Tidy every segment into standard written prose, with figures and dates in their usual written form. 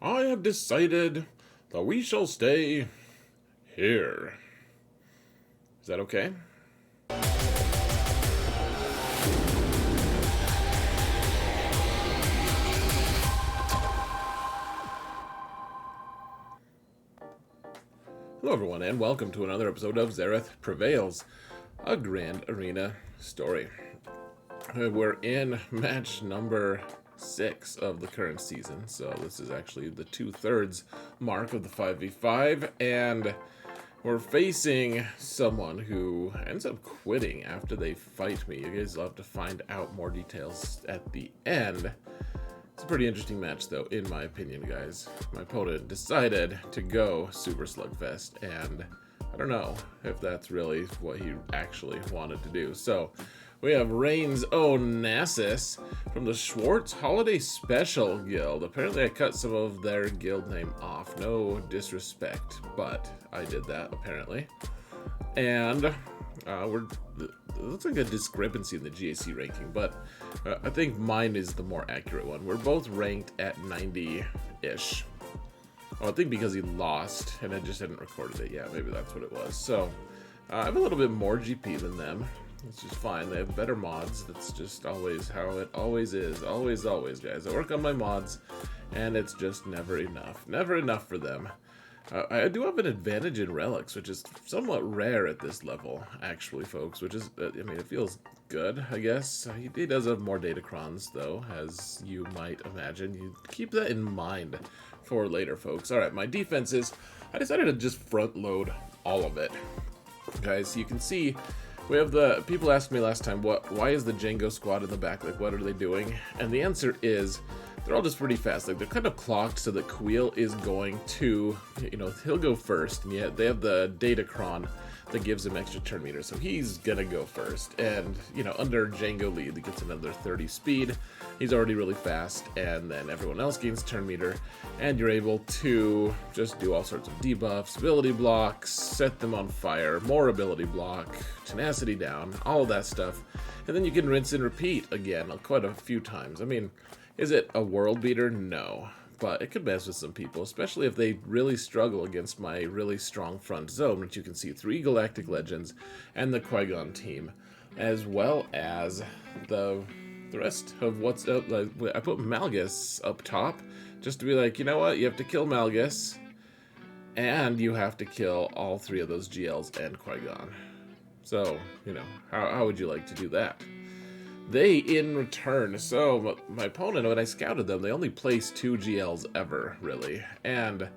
I have decided that we shall stay here. Is that okay? Hello everyone, and welcome to another episode of Xaereth Prevails, a Grand Arena story. We're in match number 6 of the current season, so this is actually the 2/3 mark of the 5v5, and we're facing someone who ends up quitting after they fight me. You guys will have to find out more details at the end. It's a pretty interesting match, though, in my opinion, guys. My opponent decided to go Super Slugfest, and I don't know if that's really what he actually wanted to do. So, we have Reigns Onassus from the Schwartz Holiday Special Guild. Apparently, I cut some of their guild name off. No disrespect, but I did that, apparently. And it looks like a discrepancy in the GAC ranking, but I think mine is the more accurate one. We're both ranked at 90-ish. Oh, I think because he lost, and I just hadn't recorded it. Yeah, maybe that's what it was. So, I have a little bit more GP than them. It's just fine. They have better mods. That's just always how it always is. Always, guys. I work on my mods, and it's just never enough. Never enough for them. I do have an advantage in relics, which is somewhat rare at this level, actually, folks, which is, I mean, it feels good, I guess. He does have more datacrons, though, as you might imagine. You keep that in mind for later, folks. All right, my defenses, I decided to just front load all of it. Guys, you can see we have the people asked me last time, why is the Django squad in the back? Like, what are they doing? And the answer is, they're all just pretty fast. Like, they're kind of clocked so that Queel is going to, he'll go first. And yet they have the Datacron that gives him extra turn meter. So he's gonna go first. And, under Django lead, he gets another 30 speed. He's already really fast. And then everyone else gains turn meter. And you're able to just do all sorts of debuffs, ability blocks, set them on fire, more ability block, tenacity down, all of that stuff. And then you can rinse and repeat again quite a few times. I mean, is it a world beater? No. But it could mess with some people, especially if they really struggle against my really strong front zone, which you can see 3 Galactic Legends and the Qui-Gon team, as well as the rest of what's up. Like, I put Malgus up top just to be like, you know what? You have to kill Malgus, and you have to kill all 3 of those GLs and Qui-Gon. So, how would you like to do that? They, in return, so my opponent, when I scouted them, they only placed 2 GLs ever, really. And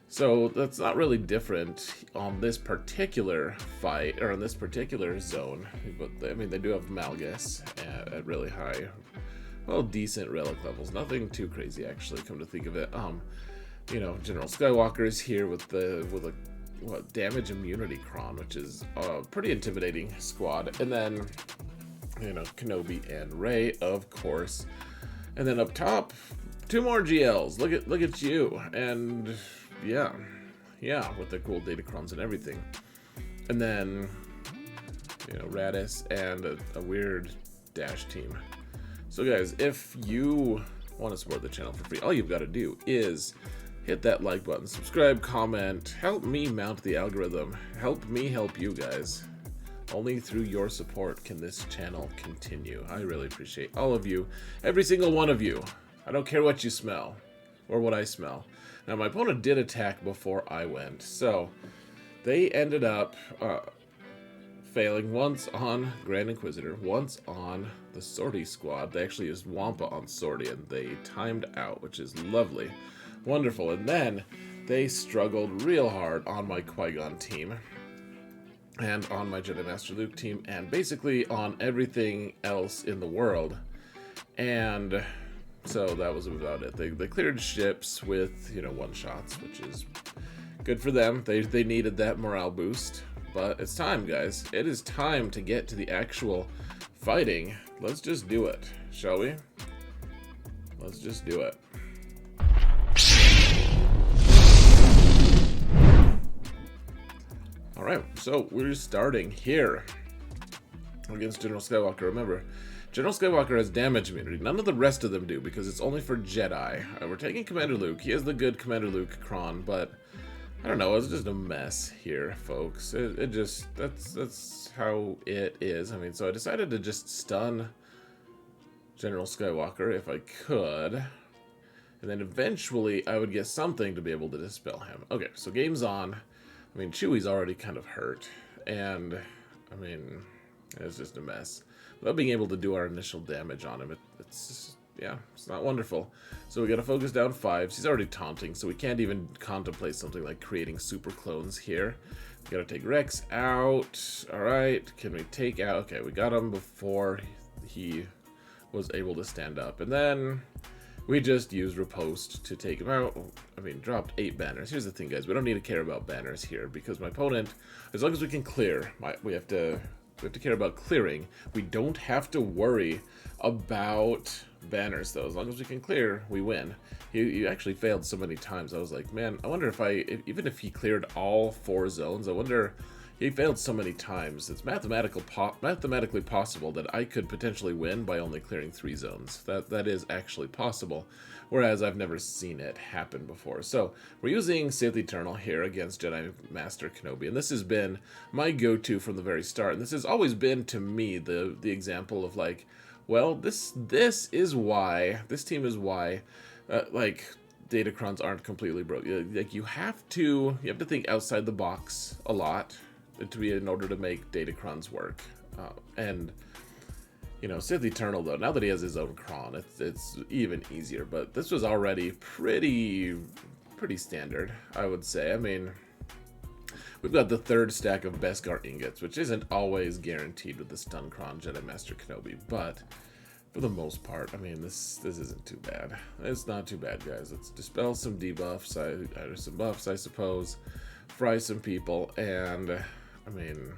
so that's not really different on this particular fight, or on this particular zone. But, I mean, they do have Malgus at really high, well, decent relic levels. Nothing too crazy, actually, come to think of it. General Skywalker is here with a damage immunity cron, which is a pretty intimidating squad. And then Kenobi and Rey, of course. And then up top, 2 more GLs. Look at you. And yeah, with the cool datacrons and everything. And then, Raddus and a weird dash team. So guys, if you want to support the channel for free, all you've got to do is hit that like button, subscribe, comment, help me mount the algorithm, help me help you guys. Only through your support can this channel continue. I really appreciate all of you, every single one of you. I don't care what you smell, or what I smell. Now, my opponent did attack before I went, so they ended up failing once on Grand Inquisitor, once on the Sortie squad. They actually used Wampa on Sortie, and they timed out, which is lovely. Wonderful. And then they struggled real hard on my Qui-Gon team, and on my Jedi Master Luke team, and basically on everything else in the world. And so that was about it. They cleared ships with, one-shots, which is good for them. They needed that morale boost. But it's time, guys. It is time to get to the actual fighting. Let's just do it, shall we? Let's just do it. Alright, so we're starting here against General Skywalker. Remember, General Skywalker has damage immunity. None of the rest of them do, because it's only for Jedi. We're taking Commander Luke. He has the good Commander Luke Kron, but I don't know. It's just a mess here, folks. It just, that's how it is. I mean, so I decided to just stun General Skywalker if I could. And then eventually I would get something to be able to dispel him. Okay, so game's on. I mean, Chewie's already kind of hurt. And, I mean, it's just a mess. Without being able to do our initial damage on him, it's just, yeah, it's not wonderful. So we gotta focus down 5s. He's already taunting, so we can't even contemplate something like creating super clones here. We gotta take Rex out. Alright, can we take out... Okay, we got him before he was able to stand up. And then we just used Riposte to take him out. I mean, dropped 8 banners. Here's the thing, guys. We don't need to care about banners here, because my opponent, as long as we can clear, we have to care about clearing. We don't have to worry about banners, though. As long as we can clear, we win. He actually failed so many times. I was like, man, I wonder if even if he cleared all 4 zones, I wonder... He failed so many times. It's mathematically possible that I could potentially win by only clearing 3 zones. That is actually possible, whereas I've never seen it happen before. So we're using Sith Eternal here against Jedi Master Kenobi, and this has been my go-to from the very start. And this has always been, to me, the example of like, well, this is why, this team is why, like, Datacrons aren't completely broke. Like, you have to think outside the box a lot in order to make Datacrons work. And, you know, Sith Eternal, though, now that he has his own Kron, it's even easier. But this was already pretty standard, I would say. I mean, we've got the 3rd stack of Beskar ingots, which isn't always guaranteed with the Stun Kron Jedi Master Kenobi, but for the most part, I mean, this isn't too bad. It's not too bad, guys. Let's dispel some debuffs, or some buffs, I suppose, fry some people, and I mean,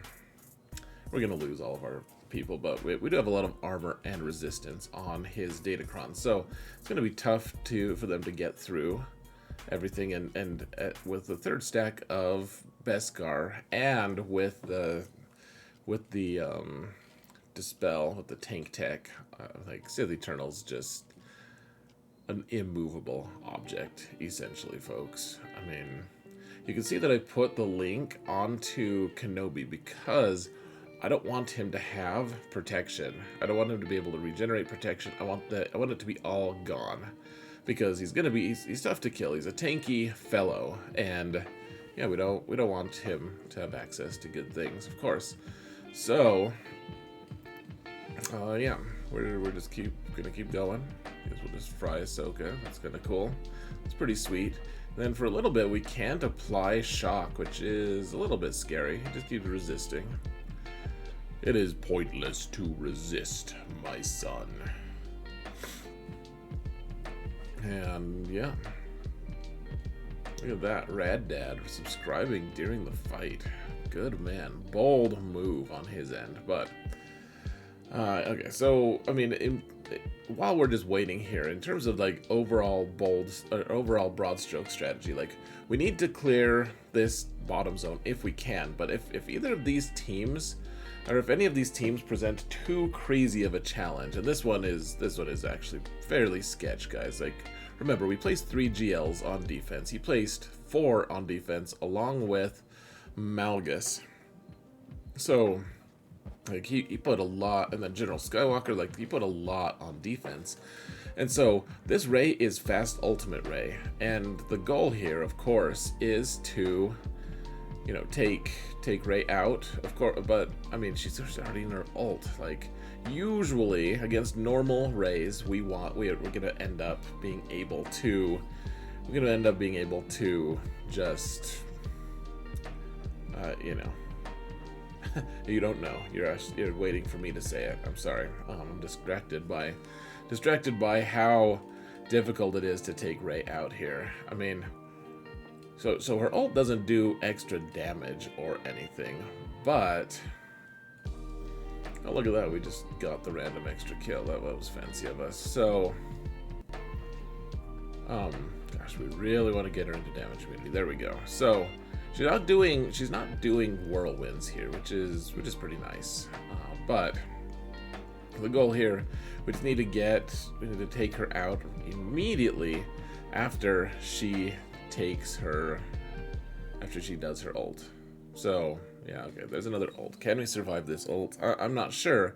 we're gonna lose all of our people, but we do have a lot of armor and resistance on his Datacron, so it's gonna be tough for them to get through everything. And with the 3rd stack of Beskar and with the dispel with the tank tech, like Sith Eternal's just an immovable object, essentially, folks. I mean, you can see that I put the link onto Kenobi because I don't want him to have protection. I don't want him to be able to regenerate protection. I want it to be all gone, because he's tough to kill. He's a tanky fellow, and yeah, we don't want him to have access to good things, of course. So yeah, we're just gonna keep going. I guess we'll just fry Ahsoka. That's kind of cool. It's pretty sweet. And then for a little bit, we can't apply shock, which is a little bit scary. He just keeps resisting. It is pointless to resist, my son. And yeah, look at that, Raddad subscribing during the fight. Good man, bold move on his end, but. Okay, so, I mean, while we're just waiting here, in terms of, like, overall broad stroke strategy, like, we need to clear this bottom zone if we can, but if either of these teams, or if any of these teams present too crazy of a challenge, and this one is actually fairly sketch, guys. Like, remember, we placed 3 GLs on defense. He placed 4 on defense, along with Malgus. So, like, he put a lot, and then General Skywalker, like, he put a lot on defense. And so this Rey is fast ultimate Rey, and the goal here, of course, is to, you know, take Rey out, of course. But I mean, she's already in her ult. Like, usually against normal Reys, we're gonna end up being able to just you know. You don't know. You're waiting for me to say it. I'm sorry. I'm distracted by how difficult it is to take Rey out here. I mean, so her ult doesn't do extra damage or anything, but oh, look at that. We just got the random extra kill. That was fancy of us. So gosh, we really want to get her into damage immunity. There we go. So she's not doing whirlwinds here, which is pretty nice. But The goal here, we just need to take her out immediately after she does her ult. So, yeah, okay, there's another ult. Can we survive this ult? I'm not sure.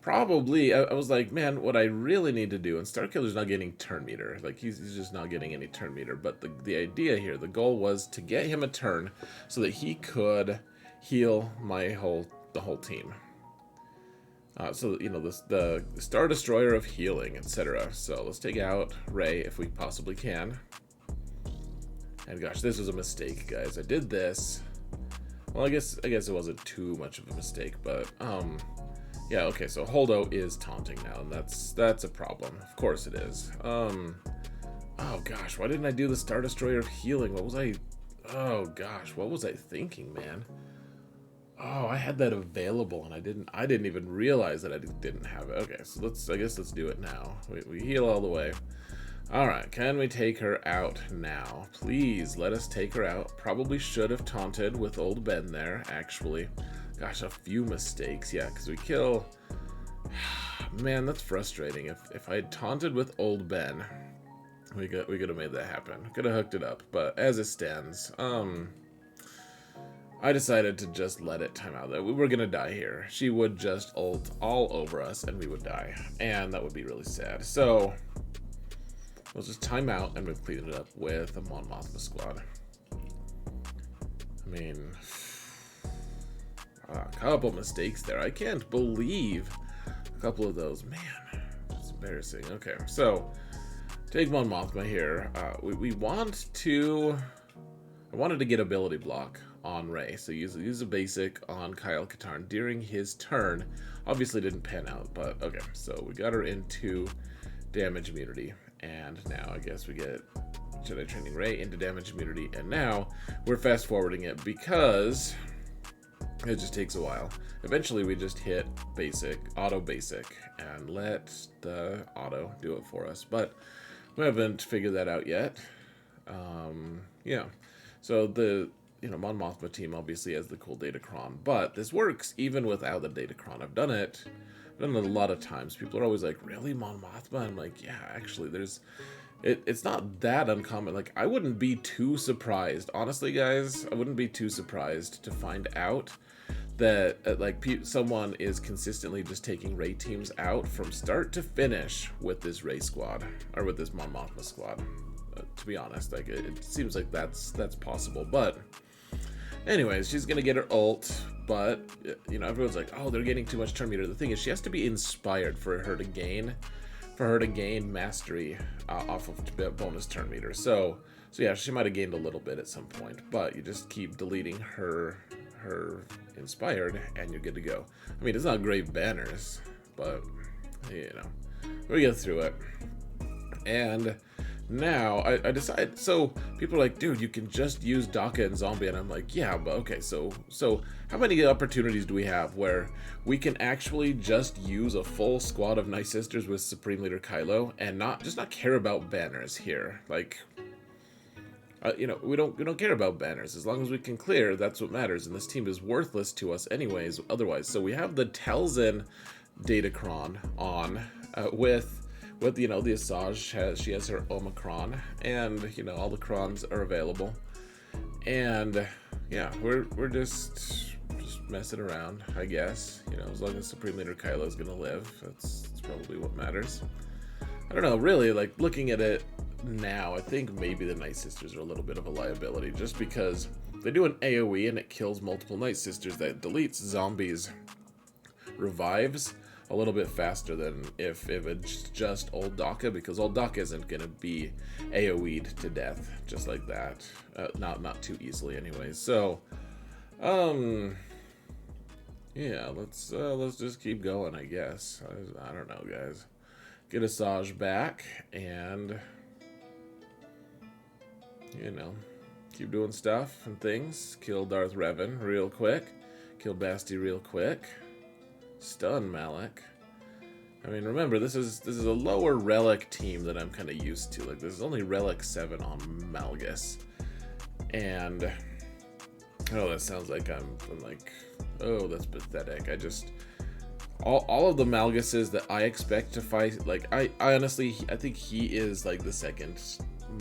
Probably. I was like, man, what I really need to do, and Starkiller's not getting turn meter. Like, he's just not getting any turn meter. But the idea here, the goal was to get him a turn so that he could heal the whole team. So, you know, the Star Destroyer of healing, etc. So let's take out Rey if we possibly can. And gosh, this was a mistake, guys. I did this. Well, I guess it wasn't too much of a mistake, but yeah, okay, so Holdo is taunting now, and that's a problem. Of course it is. Oh gosh, why didn't I do the Star Destroyer of healing? Oh gosh, what was I thinking, man? Oh, I had that available, and I didn't even realize that I didn't have it. Okay, so I guess let's do it now. We heal all the way. Alright, can we take her out now? Please, let us take her out. Probably should have taunted with old Ben there, actually. Gosh, a few mistakes. Yeah, because we kill... Man, that's frustrating. If I had taunted with old Ben, we could have made that happen. Could have hooked it up, but as it stands, I decided to just let it time out. We were gonna die here. She would just ult all over us, and we would die. And that would be really sad. So... we'll just time out and we'll clean it up with a Mon Mothma squad. I mean, a couple mistakes there. I can't believe a couple of those. Man, it's embarrassing. Okay, so take Mon Mothma here. We want to... I wanted to get ability block on Rey, so use a basic on Kyle Katarn during his turn. Obviously didn't pan out, but okay. So we got her into damage immunity. And now I guess we get Jedi Training Rey into damage immunity, and now we're fast forwarding it because it just takes a while. Eventually we just hit auto basic, and let the auto do it for us, but we haven't figured that out yet. Yeah, so the Mon Mothma team obviously has the cool Datacron, but this works even without the Datacron. I've done it a lot of times. People are always like, really, Mon Mothma? I'm like, yeah, actually, it's not that uncommon. Like, I wouldn't be too surprised, honestly, guys. I wouldn't be too surprised to find out that someone is consistently just taking Rey teams out from start to finish with this Rey squad, or with this Mon Mothma squad. To be honest, like, it seems like that's possible. But anyways, she's gonna get her ult. But, everyone's like, oh, they're getting too much turn meter. The thing is, she has to be inspired for her to gain mastery off of bonus turn meter. So yeah, she might have gained a little bit at some point, but you just keep deleting her inspired, and you're good to go. I mean, it's not great banners, but, we get through it. And now I decided, so people are like, dude, you can just use Daka and Zombie, and I'm like, yeah, but okay, so how many opportunities do we have where we can actually just use a full squad of Night Sisters with Supreme Leader Kylo and not care about banners here? Like, we don't care about banners. As long as we can clear, that's what matters, and this team is worthless to us anyways otherwise. So we have the Telzin Datacron on with the Asajj she has her Omicron, and all the crons are available, and yeah, we're just messing around, I guess. As long as Supreme Leader Kylo is gonna live, that's probably what matters. I don't know, really, like, looking at it now, I think maybe the Night Sisters are a little bit of a liability, just because they do an AoE and it kills multiple Night Sisters that deletes zombies revives a little bit faster than if it's just old Daka, because old Daka isn't gonna be AoE'd to death just like that, not too easily anyways. So yeah, let's just keep going, I guess. I don't know, guys. Get Asajj back and keep doing stuff and things. Kill Darth Revan real quick, kill Basti real quick, stun Malak. I mean, remember, this is a lower relic team that I'm kind of used to. Like, there's only relic 7 on Malgus, and oh, that sounds like I'm like, oh, that's pathetic. all of the Malguses that I expect to fight, like I honestly, I think he is like the second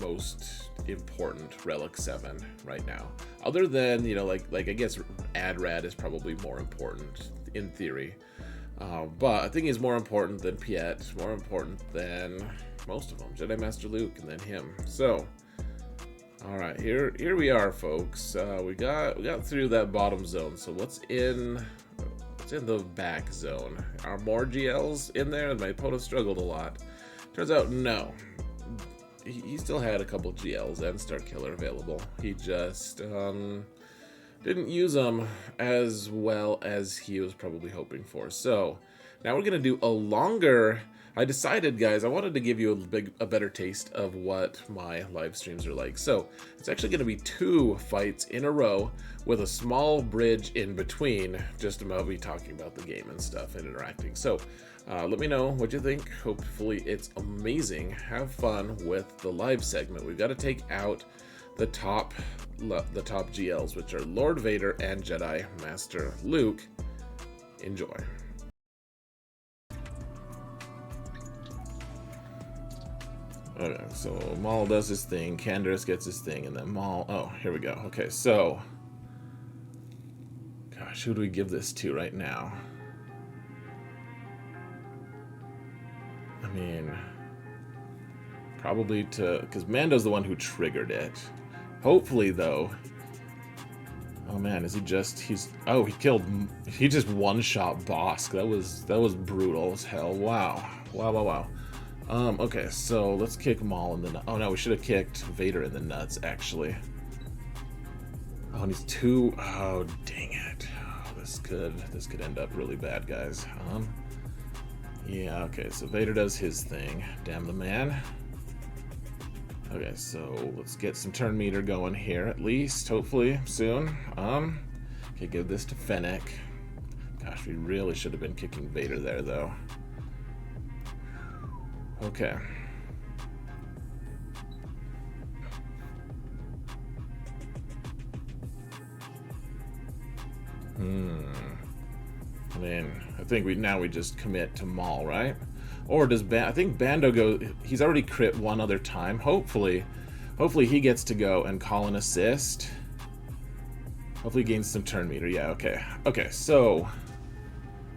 most important Relic 7 right now. Other than, you know, like I guess AdRad is probably more important in theory. But I think he's more important than Piet, more important than most of them. Jedi Master Luke and then him. So, all right, here we are, folks. We got through that bottom zone. So what's in the back zone? Are more GLs in there? My opponent struggled a lot. Turns out no. He still had a couple GLs and Starkiller available. He just didn't use them as well as he was probably hoping for. So now we're gonna do a longer. I decided, guys, I wanted to give you a better taste of what my live streams are like. So it's actually gonna be 2 fights in a row with a small bridge in between, just about me talking about the game and stuff and interacting. So let me know what you think. Hopefully it's amazing. Have fun with the live segment. We've got to take out the top GLs, which are Lord Vader and Jedi Master Luke. Enjoy. Okay, so Maul does his thing, Canderous gets his thing, and then Maul... Oh, here we go. Okay, so... Gosh, who do we give this to right now? I mean... Probably to... Because Mando's the one who triggered it. Hopefully, though... Oh man, is he just... He's... Oh, he killed... He just one-shot Bosk. That was brutal as hell. Wow. Wow. Okay, so let's kick Maul in the nuts. Oh no, we should have kicked Vader in the nuts, actually. Oh, and he's 2... Oh, dang it. Oh, this could end up really bad, guys. Yeah, okay, so Vader does his thing. Damn the man. Okay, so let's get some turn meter going here, at least, hopefully, soon. Okay, give this to Fennec. Gosh, we really should have been kicking Vader there, though. Okay. I mean, I think we just commit to Maul, right? Or does I think Bando go... He's already crit one other time. Hopefully he gets to go and call an assist. Hopefully he gains some turn meter. Yeah, okay. Okay, so...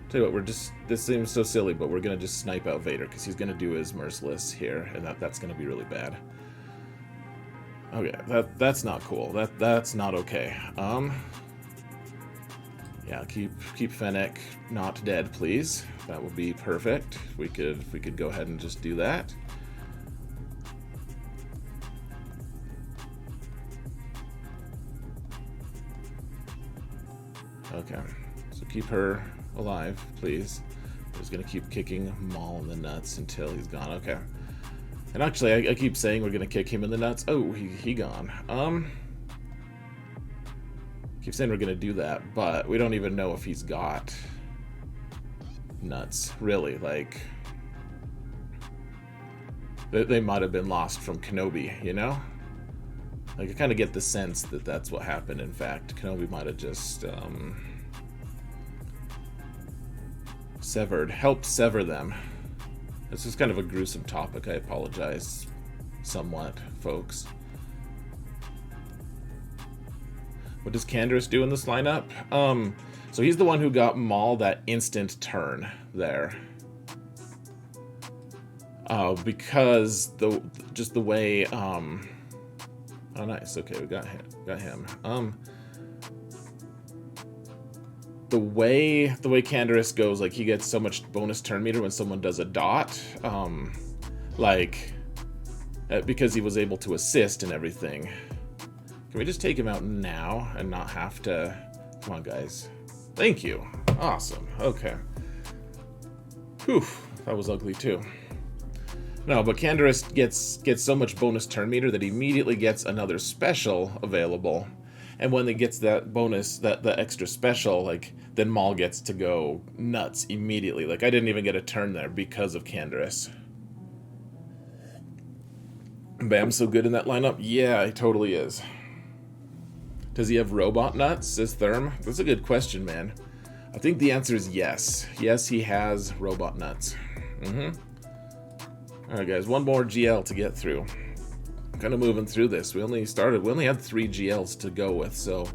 Tell you what, this seems so silly, but we're gonna just snipe out Vader because he's gonna do his merciless here, and that's gonna be really bad. Okay, that's not cool. That's not okay. Yeah, keep Fennec not dead, please. That would be perfect. We could go ahead and just do that. Okay, so keep her alive, please. I'm just gonna keep kicking Maul in the nuts until he's gone. Okay. And actually, I keep saying we're gonna kick him in the nuts. Oh, he gone. Keep saying we're gonna do that, but we don't even know if he's got nuts. Really, like they might have been lost from Kenobi, you know? Like I kind of get the sense that that's what happened. In fact, Kenobi might have just helped sever them. This is kind of a gruesome topic. I apologize somewhat, folks. What does Canderous do in this lineup? So he's the one who got Maul that instant turn there. Because just the way oh nice, okay, we got him. The way Canderous goes, like he gets so much bonus turn meter when someone does a dot, because he was able to assist and everything. Can we just take him out now and not have to? Come on, guys. Thank you. Awesome. Okay. Whew, that was ugly too. No, but Canderous gets so much bonus turn meter that he immediately gets another special available. And when he gets that bonus, the extra special, like, then Maul gets to go nuts immediately. Like, I didn't even get a turn there because of Canderous. Bam's so good in that lineup? Yeah, he totally is. Does he have robot nuts, says Therm? That's a good question, man. I think the answer is yes. Yes, he has robot nuts. Alright guys, one more GL to get through. Kind of moving through this. We only had 3 GLs to go with, so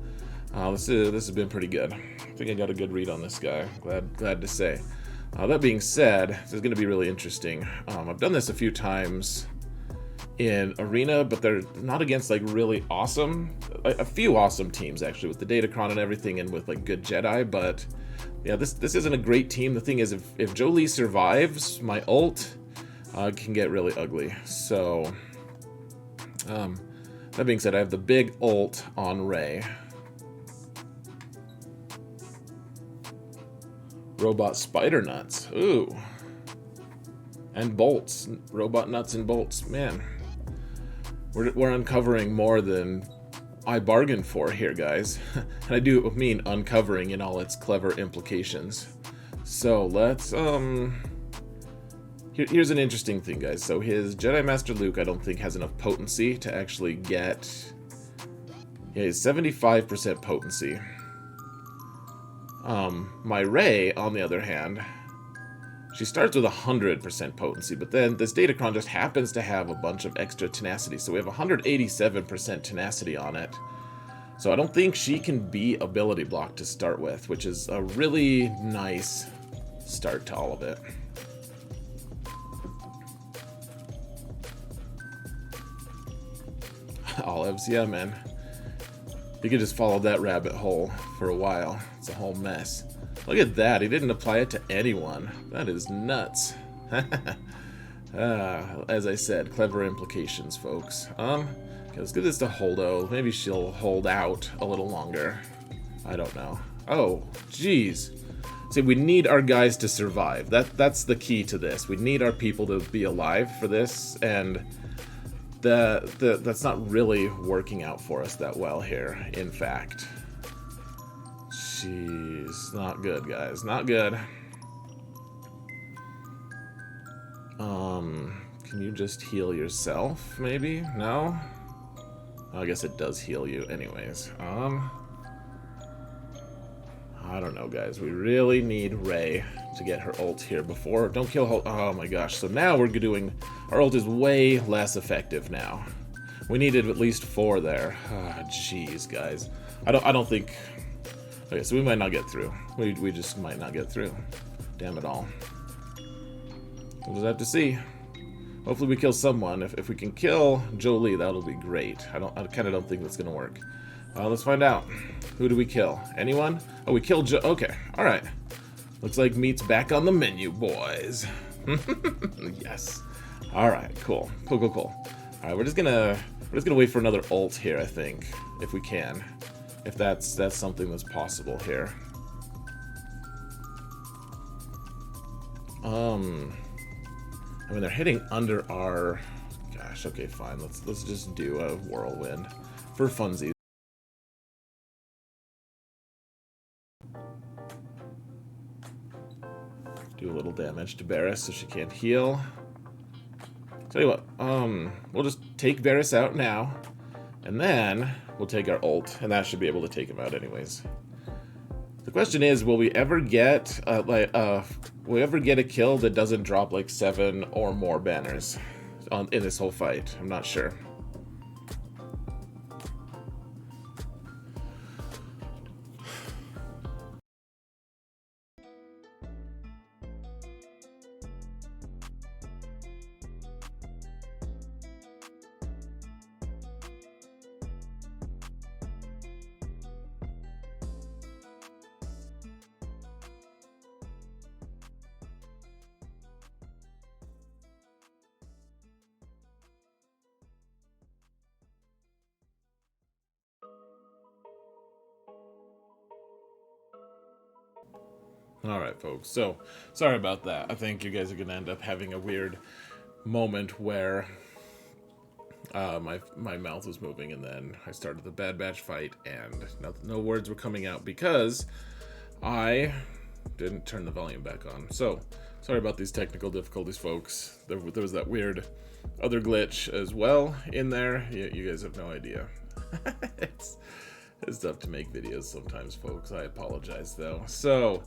this has been pretty good. I think I got a good read on this guy. Glad to say. That being said, this is going to be really interesting. I've done this a few times in Arena, but they're not against like really awesome, a few awesome teams actually, with the Datacron and everything, and with like good Jedi. But yeah, this isn't a great team. The thing is, if Jolie survives, my ult can get really ugly. So that being said, I have the big ult on Rey. Robot spider nuts, ooh, and bolts, robot nuts and bolts. Man, we're uncovering more than I bargained for here, guys. And I do mean uncovering in all its clever implications. So let's here's an interesting thing, guys. So his Jedi Master Luke, I don't think has enough potency to actually get. Yeah, he's 75% potency. My Rey, on the other hand, she starts with 100% potency, but then this Datacron just happens to have a bunch of extra tenacity, so we have 187% tenacity on it. So I don't think she can be ability blocked to start with, which is a really nice start to all of it. Olives, yeah, man. You could just follow that rabbit hole for a while. It's a whole mess. Look at that. He didn't apply it to anyone. That is nuts. As I said, clever implications, folks. Okay, let's give this to Holdo. Maybe she'll hold out a little longer. I don't know. Oh, jeez. See, we need our guys to survive. That's the key to this. We need our people to be alive for this, and that's not really working out for us that well here, in fact. Jeez, not good, guys. Not good. Can you just heal yourself, maybe? No? I guess it does heal you anyways. I don't know, guys. We really need Rey to get her ult here before. Don't kill her. Oh my gosh. So now we're doing. Our ult is way less effective now. We needed at least 4 there. Ah, jeez, guys. I don't think. Okay, so we might not get through. We just might not get through. Damn it all. We'll just have to see. Hopefully we kill someone. If we can kill Jolie, that'll be great. I kind of don't think that's gonna work. Let's find out. Who do we kill? Anyone? Oh, we killed okay, all right. Looks like meat's back on the menu, boys. Yes. All right, cool. All right, we're just gonna wait for another ult here, I think, if we can. If that's something that's possible here. I mean, they're hitting under our. Gosh, okay, fine. Let's just do a whirlwind for funsies. Do a little damage to Barris so she can't heal. Tell you what, we'll just take Barris out now, and then we'll take our ult, and that should be able to take him out anyways. The question is, will we ever get a kill that doesn't drop like 7 or more banners in this whole fight? I'm not sure. Alright, folks, so sorry about that. I think you guys are going to end up having a weird moment where my mouth was moving, and then I started the Bad Batch fight, and no words were coming out because I didn't turn the volume back on. So, sorry about these technical difficulties, folks. There was that weird other glitch as well in there. You guys have no idea. It's tough to make videos sometimes, folks. I apologize, though. So,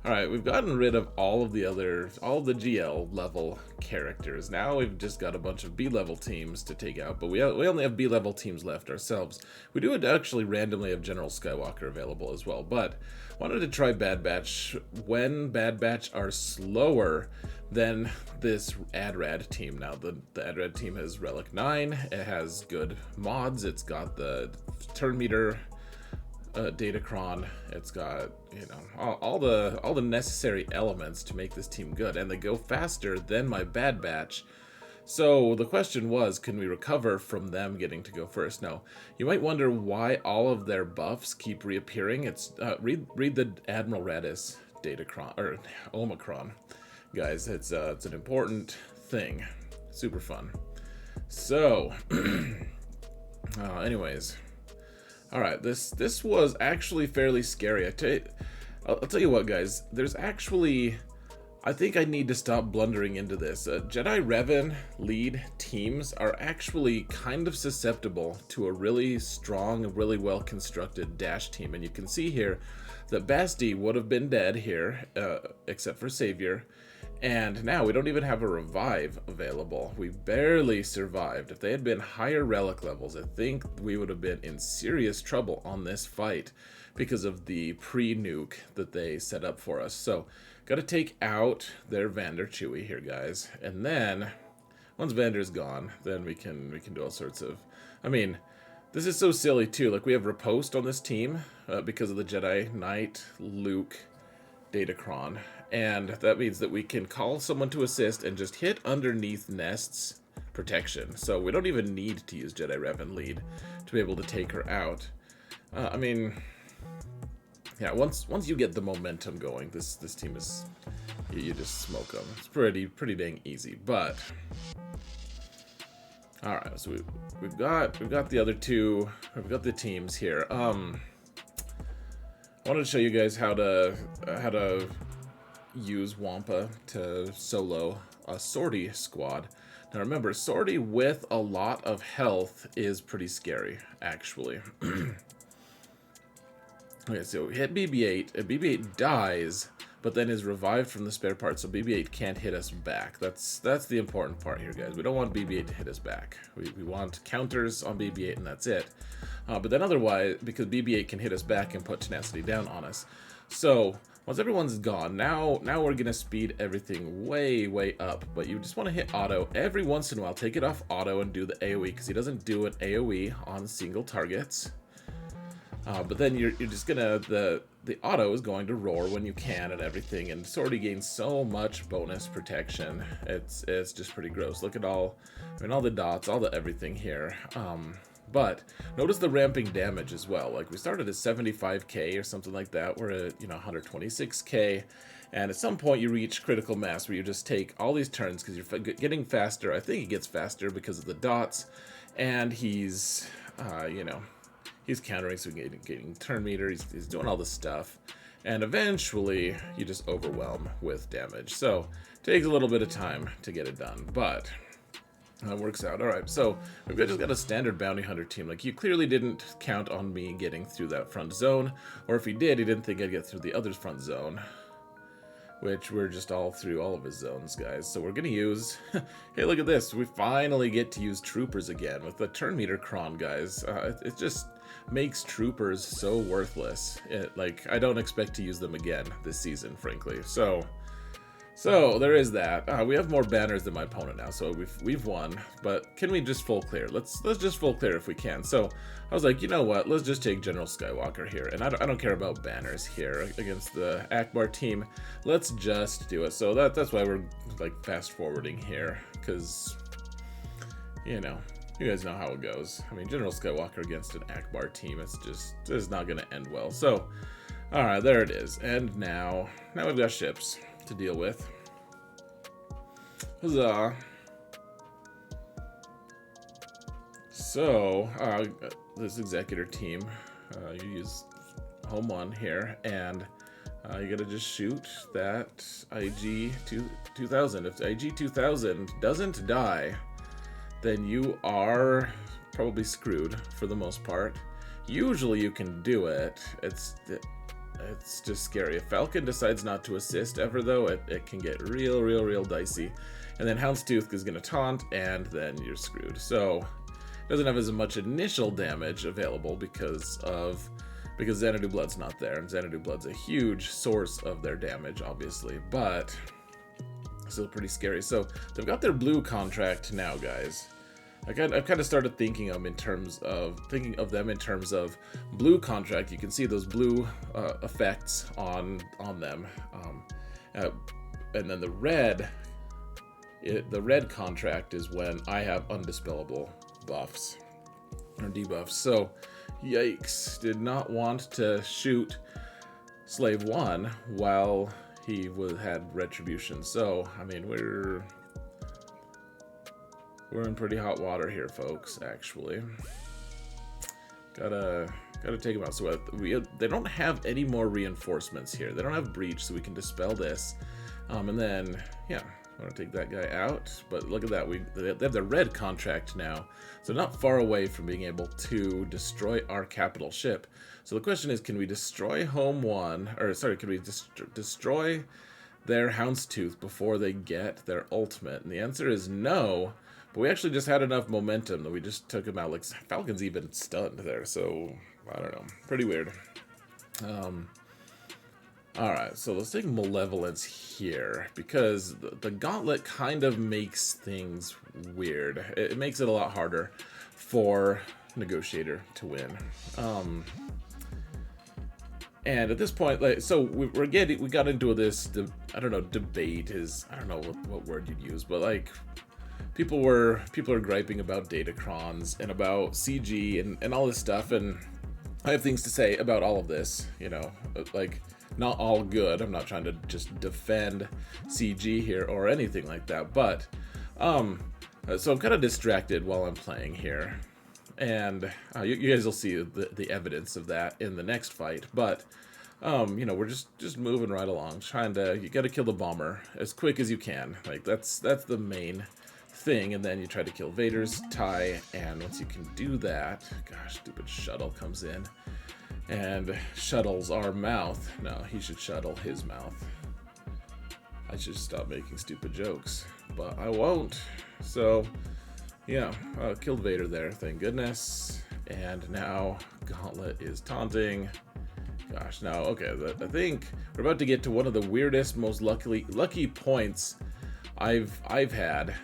alright, we've gotten rid of all the GL level characters. Now we've just got a bunch of B level teams to take out, but we only have B level teams left ourselves. We do actually randomly have General Skywalker available as well, but wanted to try Bad Batch when Bad Batch are slower than this AdRad team. Now, the AdRad team has Relic 9, it has good mods, it's got the turn meter, Datacron, it's got, you know, all the necessary elements to make this team good, and they go faster than my Bad Batch. So the question was, can we recover from them getting to go first? Now, you might wonder why all of their buffs keep reappearing. It's read the Admiral Raddus Datacron or omiAckbar, guys. It's an important thing, super fun. So, anyways. Alright, this was actually fairly scary. I'll tell you what, guys. There's actually... I think I need to stop blundering into this. Jedi Revan lead teams are actually kind of susceptible to a really strong, really well-constructed dash team. And you can see here that Basti would have been dead here, except for Savior. And now we don't even have a revive available. We barely survived. If they had been higher relic levels, I think we would have been in serious trouble on this fight because of the pre-nuke that they set up for us. So, got to take out their Vander Chewie here, guys. And then, once Vander's gone, then we can do all sorts of... I mean, this is so silly, too. Like, we have Riposte on this team because of the Jedi Knight, Luke, Datacron. And that means that we can call someone to assist and just hit underneath Nest's protection. So we don't even need to use Jedi Revan lead to be able to take her out. I mean, yeah, once you get the momentum going, this team is, you just smoke them. It's pretty dang easy. But all right, so we've got the other two. We've got the teams here. I wanted to show you guys how to use Wampa to solo a sortie squad. Now remember, sortie with a lot of health is pretty scary, actually. Okay, so hit BB-8, and BB-8 dies, but then is revived from the spare part, so BB-8 can't hit us back. That's the important part here, guys. We don't want BB-8 to hit us back. We want counters on BB-8, and that's it. But then otherwise, because BB-8 can hit us back and put tenacity down on us. So, once everyone's gone, now we're going to speed everything way up. But you just want to hit auto every once in a while. Take it off auto and do the AoE, because he doesn't do an AoE on single targets. But then you're just gonna, the auto is going to roar when you can and everything, and sortie gains so much bonus protection. It's just pretty gross. Look at all the dots, all the everything here. But notice the ramping damage as well. Like, we started at 75k or something like that. We're at, 126k. And at some point you reach critical mass where you just take all these turns because you're getting faster. I think he gets faster because of the dots. And he's, he's countering, so getting turn meter. He's doing all this stuff. And eventually you just overwhelm with damage. So it takes a little bit of time to get it done. But... that works out. Alright, so we've just got a standard bounty hunter team. Like, you clearly didn't count on me getting through that front zone, or if he did, he didn't think I'd get through the other front zone, which we're just all through all of his zones, guys. So we're gonna use... hey, look at this. We finally get to use troopers again with the turn meter cron, guys. It just makes troopers so worthless. I don't expect to use them again this season, frankly. So there is that. We have more banners than my opponent now, so we've won. But can we just full clear? Let's just full clear if we can. So I was like, you know what? Let's just take General Skywalker here, and I don't care about banners here against the Ackbar team. Let's just do it. So that's why we're like fast forwarding here, because you guys know how it goes. I mean, General Skywalker against an Ackbar team, it's not gonna end well. So all right, there it is. And now we've got ships to deal with. Huzzah. So, this Executor team, you use home 1 here, and you gotta just shoot that IG-2000. If IG-2000 doesn't die, then you are probably screwed for the most part. Usually you can do it. It's just scary. If Falcon decides not to assist ever, though, it can get real dicey. And then Houndstooth is going to taunt, and then you're screwed. So, it doesn't have as much initial damage available because Xanadu Blood's not there. And Xanadu Blood's a huge source of their damage, obviously. But, still pretty scary. So, they've got their blue contract now, guys. I've kind of started thinking of them in terms of blue contract. You can see those blue effects on them, and then the red contract is when I have undispellable buffs or debuffs. So, yikes! Did not want to shoot Slave 1 while he had retribution. So, I mean, we're in pretty hot water here, folks, actually. Gotta take them out. So they don't have any more reinforcements here. They don't have breach, so we can dispel this. And then, yeah, I want to take that guy out. But look at that. They have the red contract now. So not far away from being able to destroy our capital ship. So the question is, can we destroy Home 1? Or, sorry, can we destroy their Houndstooth before they get their ultimate? And the answer is no. But we actually just had enough momentum that we just took him out. Like, Falcon's even stunned there, so I don't know. Pretty weird. Alright, so let's take Malevolence here, because the Gauntlet kind of makes things weird. It makes it a lot harder for Negotiator to win. And at this point, like, so we got into this, I don't know, debate is, I don't know what word you'd use, but like, people are griping about datacrons and about CG and all this stuff, and I have things to say about all of this, you know, like, not all good. I'm not trying to just defend CG here or anything like that, but, so I'm kind of distracted while I'm playing here, and you guys will see the evidence of that in the next fight, but, you know, we're just moving right along, you gotta kill the bomber as quick as you can. Like, that's the main thing, and then you try to kill Vader's tie, and once you can do that, gosh, stupid shuttle comes in and shuttles our mouth. No, he should shuttle his mouth. I should stop making stupid jokes, but I won't. So, yeah, killed Vader there, thank goodness. And now Gauntlet is taunting. Gosh, now, okay, I think we're about to get to one of the weirdest, most lucky points I've had.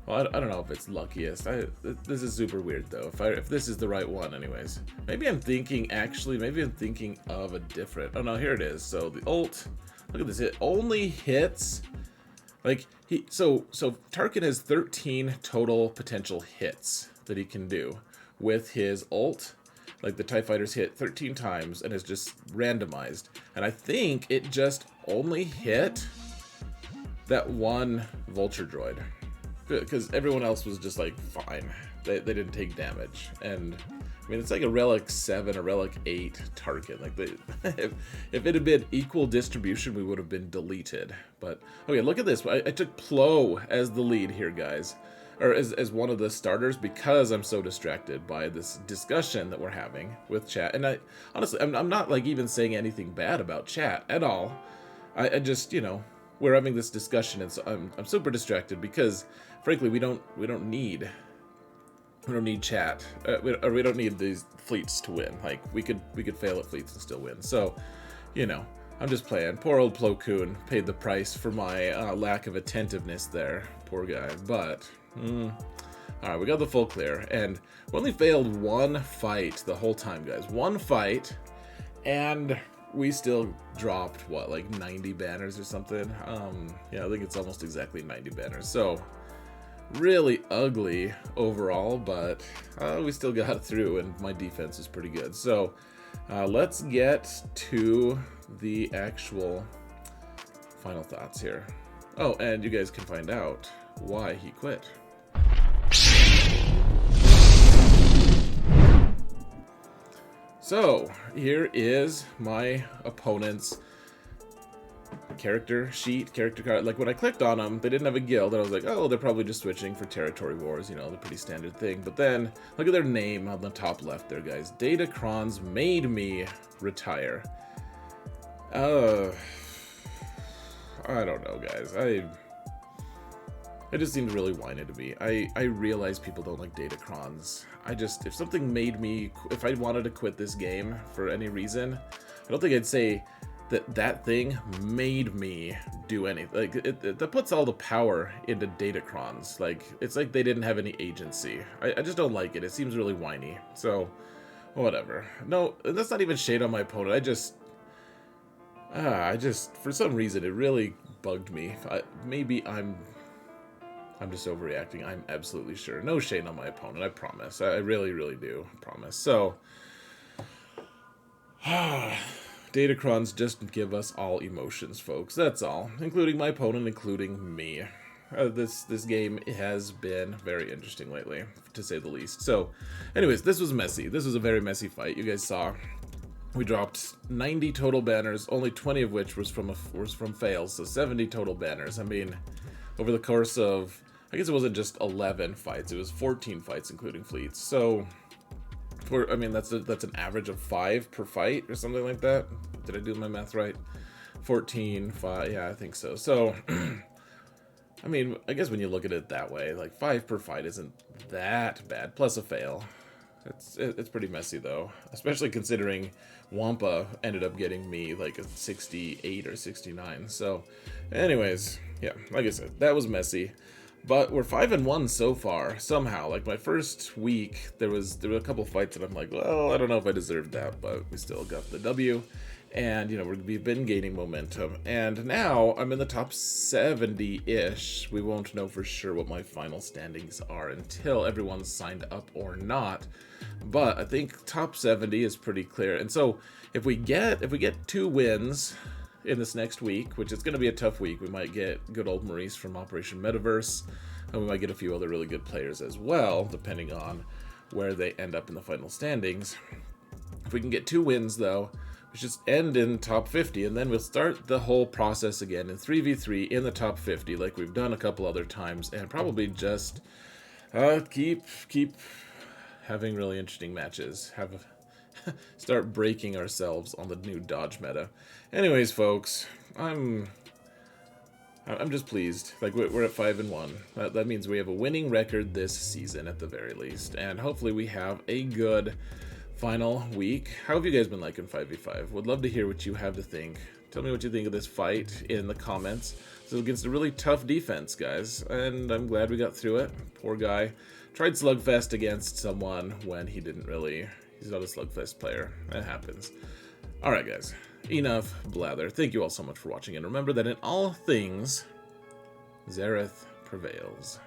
Well, I don't know if it's luckiest. This is super weird, though. If this is the right one, anyways. Maybe I'm thinking of a different... Oh, no, here it is. So, the ult... Look at this. It only hits... Like, so Tarkin has 13 total potential hits that he can do with his ult. Like, the TIE Fighters hit 13 times, and it's just randomized. And I think it just only hit that one Vulture droid. Because everyone else was just like fine, they didn't take damage, and I mean it's like a Relic 7, a Relic 8 Tarkin. Like if it had been equal distribution, we would have been deleted. But okay, look at this. I took Plo as the lead here, guys, or as one of the starters, because I'm so distracted by this discussion that we're having with chat. And honestly, I'm not like even saying anything bad about chat at all. I just, you know, we're having this discussion, and so I'm super distracted because, frankly, we don't need chat, we don't need these fleets to win. Like we could fail at fleets and still win. So, you know, I'm just playing. Poor old Plo Koon paid the price for my lack of attentiveness there. Poor guy. But all right, we got the full clear, and we only failed one fight the whole time, guys. One fight, and we still dropped, what, like 90 banners or something? Yeah, I think it's almost exactly 90 banners. So, really ugly overall, but we still got it through, and my defense is pretty good. So, let's get to the actual final thoughts here. Oh, and you guys can find out why he quit. So, here is my opponent's character sheet, character card. Like when I clicked on them, they didn't have a guild, and I was like, oh, they're probably just switching for territory wars, you know, the pretty standard thing. But then look at their name on the top left there, guys. Datacrons made me retire. I don't know, guys. It just seemed really whiny to me. I realize people don't like Datacrons. If something made me, if I wanted to quit this game for any reason, I don't think I'd say that thing made me do anything. Like, that puts all the power into Datacrons. Like, it's like they didn't have any agency. I just don't like it. It seems really whiny. So, whatever. No, that's not even shade on my opponent. I just, for some reason, it really bugged me. Maybe I'm just overreacting. I'm absolutely sure. No shade on my opponent, I promise. I really, really do promise. So, Datacrons just give us all emotions, folks. That's all. Including my opponent, including me. This game has been very interesting lately, to say the least. So, anyways, this was messy. This was a very messy fight. You guys saw. We dropped 90 total banners, only 20 of which was from fails, so 70 total banners. I mean, over the course of, I guess it wasn't just 11 fights, it was 14 fights, including fleets. So, I mean, that's an average of 5 per fight or something like that. Did I do my math right? 14, 5, yeah, I think so. So, I mean, I guess when you look at it that way, like 5 per fight isn't that bad, plus a fail. It's pretty messy though, especially considering Wampa ended up getting me like a 68 or 69. So, anyways, yeah, like I said, that was messy. But we're 5-1 so far, somehow. Like, my first week, there were a couple fights that I'm like, well, I don't know if I deserved that, but we still got the W. And, you know, we've been gaining momentum. And now, I'm in the top 70-ish. We won't know for sure what my final standings are until everyone's signed up or not. But I think top 70 is pretty clear. And so, if we get 2 wins in this next week, which is going to be a tough week, we might get good old Maurice from Operation Metaverse, and we might get a few other really good players as well, depending on where they end up in the final standings. If we can get 2 wins, though, we should end in top 50, and then we'll start the whole process again in 3v3 in the top 50, like we've done a couple other times, and probably just keep having really interesting matches. Start breaking ourselves on the new dodge meta. Anyways, folks, I'm just pleased. Like, we're at 5-1. That means we have a winning record this season at the very least, and hopefully we have a good final week. How have you guys been liking 5v5? Would love to hear what you have to think. Tell me what you think of this fight in the comments. So against a really tough defense, guys, and I'm glad we got through it. Poor guy tried slugfest against someone when he didn't really. He's not a slugfest player. That happens. Alright, guys. Enough blather. Thank you all so much for watching, and remember that in all things, Xaereth prevails.